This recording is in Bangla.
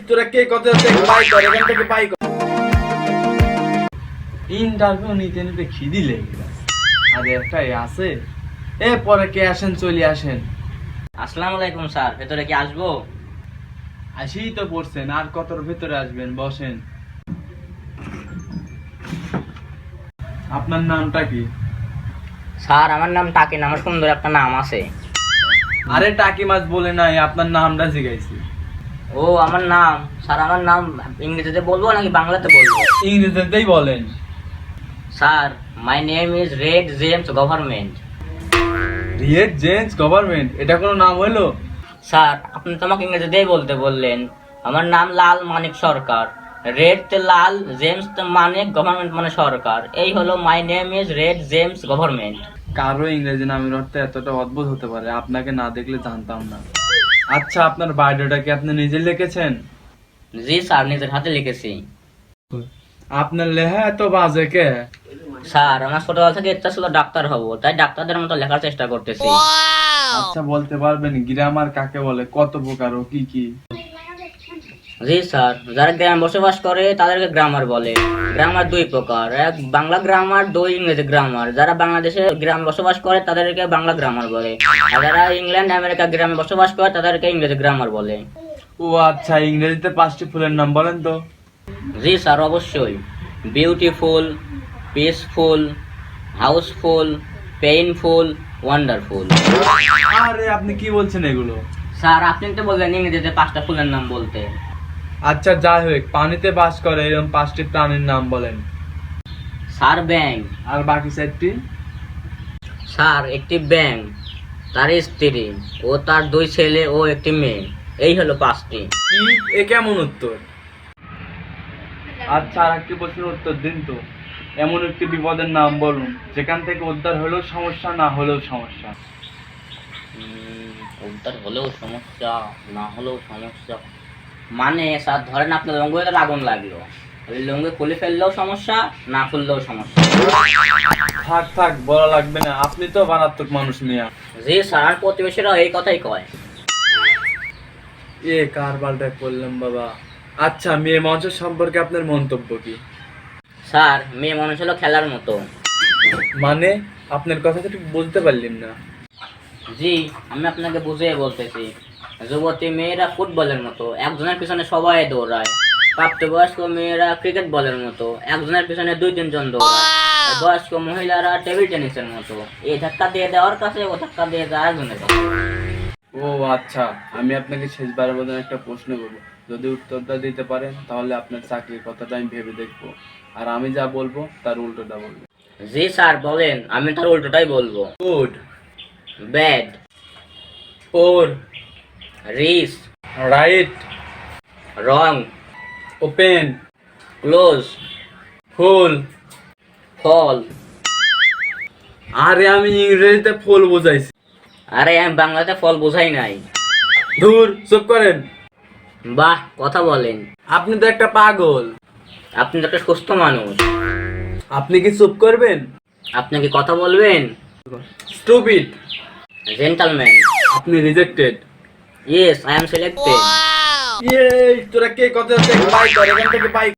তোরা কে কত বাই কর এখান থেকে বাই কর। ইন্টারভিউ নিতে নিতে খিদি লেগে গেছে। আর একটাই আছে, পরে কে আসেন চলে আসেন। আসসালামু আলাইকুম স্যার, ভেতরে কি আসবো? আসেই তো পড়ছেন, আর কতর ভেতরে আসবেন, বসেন। আপনার নামটা কি? স্যার আমার নাম টাকিন, আমার সুন্দর একটা নাম আছে। আরে টাকি মাছ বলে নাই, আপনার নামটা জিজ্ঞাসি। ও আমার নাম, স্যার আমার নাম ইংরেজিতে বলবো নাকি বাংলাতে বলবো? ইংরেজিতেই বলেন। Sir my name is red James government. রিয়েট James government, এটা কোনো নাম হলো? স্যার আপনি তো আমাকে ইংরেজিতেই বলতে বললেন। আমার নাম লাল মানিক সরকার। রেড তে লাল, জেমস তে মানিক, গভর্নমেন্ট মানে সরকার। এই হলো my name is red James government. কারো ইংরেজি নামের অর্থ এতটা অদ্ভুত হতে পারে, আপনাকে না দেখলে জানতাম না। আচ্ছা, আপনার বায়োডাটা কি আপনি নিজে লিখেছেন? জি স্যার, নিজের হাতে লিখেছি। আপনার লেখা এত বাজে কে? স্যার আমার ছোটবেলা থেকে ইচ্ছা ছিল ডাক্তার হব, তাই ডাক্তারদের মতো লেখার চেষ্টা করতেছি। আচ্ছা, বলতে পারবেন গ্রামার কাকে বলে, কত প্রকার ও কি কি? জি স্যার, যারা গ্রামে বসবাস করে তাদেরকে গ্রামার বলে। গ্রামার দুই প্রকার, এক বাংলা গ্রামার, দুই ইংরেজি গ্রামার। যারা বাংলাদেশে গ্রামে বসবাস করে তাদেরকে বাংলা গ্রামার বলে, আর যারা ইংল্যান্ড আমেরিকা গ্রামে বসবাস করে তাদেরকে ইংরেজি গ্রামার বলে। ও আচ্ছা, ইংরেজিতে 5টি ফুলের নাম বলেন তো। জি স্যার অবশ্যই। Beautiful, peaceful, houseful, painful, wonderful. আরে আপনি কি বলছেন এগুলো? স্যার আপনি তো বললেন ইংরেজিতে 5টা ফুলের নাম বলতে। আচ্ছা যাই হোক, পানিতে বাস করে এরকম 5টি প্রাণীর নাম বলেন। স্যার ব্যাঙ। আর বাকি 4টি? স্যার একটি ব্যাঙ, তার স্ত্রী ও তার 2 ছেলে ও একটি মেয়ে। এই হলো 5টি। কি, এ কেমন উত্তর? আচ্ছা, আর একটি প্রশ্নের উত্তর দিন তো। এমন একটি বিপদের নাম বলুন যেখান থেকে উদ্ধার হলেও সমস্যা, না হলেও সমস্যা। উদ্ধার হলেও সমস্যা, না হলেও সমস্যা মানে স্যার ধরেন আপনার লঙ্গুতে আগুন লাগলো, ওই লঙ্গু খুলে ফেললেও সমস্যা, না খুললেও সমস্যা। থাক থাক, বলা লাগবে না, আপনি তো মারাত্মক মানুষ মিয়া। জি স্যার, প্রতিবেশীরা এই কথাই কয়। কার বালটা করলাম বাবা। আচ্ছা, মেয়ে মানুষ সম্পর্কে আপনার মন্তব্য কি? স্যার মেয়ে মানুষ হলো খেলার মতো। মানে আপনার কথা তো ঠিক বলতে পারলাম না। জি আমি আপনাকে বুঝিয়ে বলতেছি। যুবতী মেয়েরা ফুটবলের মতো, একজনের পিছনে সবাই দৌড়ায়। প্রাপ্তবয়স্ক মেয়েরা ক্রিকেট বলের মতো, একজনের পিছনে 2-3 জন দৌড়ায়। আর বয়স্ক মহিলারা টেবিল টেনিসের মতো, এই ধাক্কা দিয়ে দেওয়ার কাছে, ও ধাক্কা দিয়ে দেওয়ার একজনের কাছে। ও আচ্ছা, আমি আপনাকে শেষবারের মতন একটা প্রশ্ন করব, যদি উত্তরটা দিতে পারেন তাহলে আপনার চাকরির কথাটা আমি ভেবে দেখবো, আর আমি যা বলবো তার উল্টোটা বলবো। জি স্যার বলেন, আমি তার উল্টোটাই বলবো। গুড, ব্যাড, ফোর, রিস, রাইট, রং, ওপেন, ক্লোজ, ফুল। ফল। আরে আমি ইংরেজিতে ফুল বোঝাইছি। আরে আমি বাংলাতে ফল বোঝাই নাই। ধুর, চুপ করেন। বাহ, কথা বলেন। আপনি তো একটা পাগল। আপনি তো একটা সুস্থ মানুষ। আপনি কি চুপ করবেন? আপনি কি কথা বলবেন? স্টুপিড। জেন্টলম্যান। আপনি rejected. Yes I am selected. তোরা কে কত বাই কর এখান থেকে বাই।